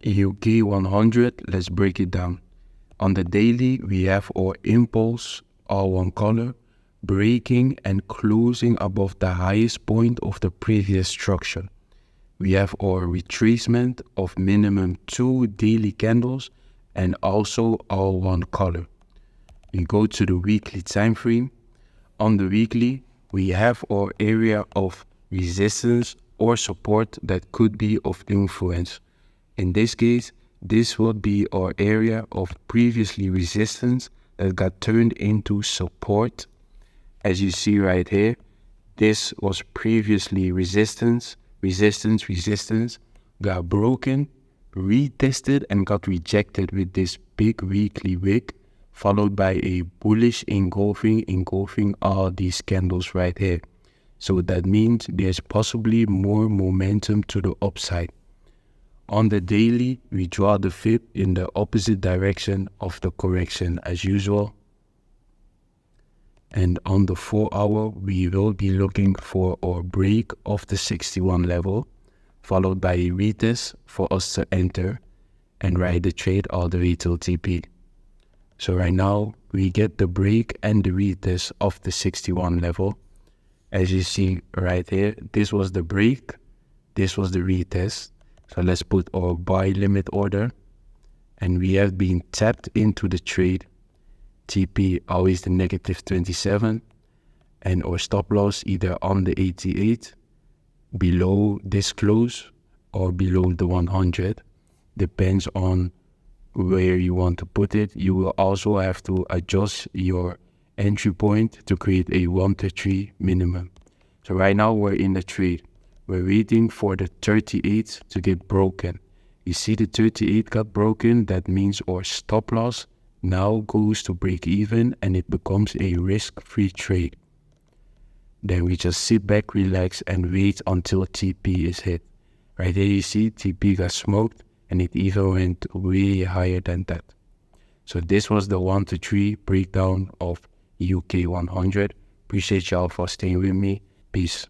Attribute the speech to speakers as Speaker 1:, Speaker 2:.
Speaker 1: UK 100, let's break it down. On the daily, we have our impulse, all one color, breaking and closing above the highest point of the previous structure. We have our retracement of minimum 2 daily candles and also all one color. We go to the weekly time frame. On the weekly, we have our area of resistance or support that could be of influence. In this case, this will be our area of previously resistance that got turned into support. As you see right here, this was previously resistance, got broken, retested and got rejected with this big weekly wick, followed by a bullish engulfing all these candles right here. So that means there's possibly more momentum to the upside. On the daily, we draw the fib in the opposite direction of the correction as usual. And on the 4-hour, we will be looking for our break of the 61 level, followed by a retest for us to enter and ride the trade all the way till TP. So right now, we get the break and the retest of the 61 level. As you see right here, this was the break, this was the retest. So let's put our buy limit order, and we have been tapped into the trade. TP always the negative 27, and our stop loss either on the 88, below this close, or below the 100. Depends on where you want to put it. You will also have to adjust your entry point to create a 1-3 minimum. So right now we're in the trade. We're waiting for the 38 to get broken. You see the 38 got broken, that means our stop loss now goes to break even and it becomes a risk-free trade. Then we just sit back, relax and wait until TP is hit. Right here you see TP got smoked and it even went way higher than that. So this was the 1-3 breakdown of UK 100. Appreciate y'all for staying with me. Peace.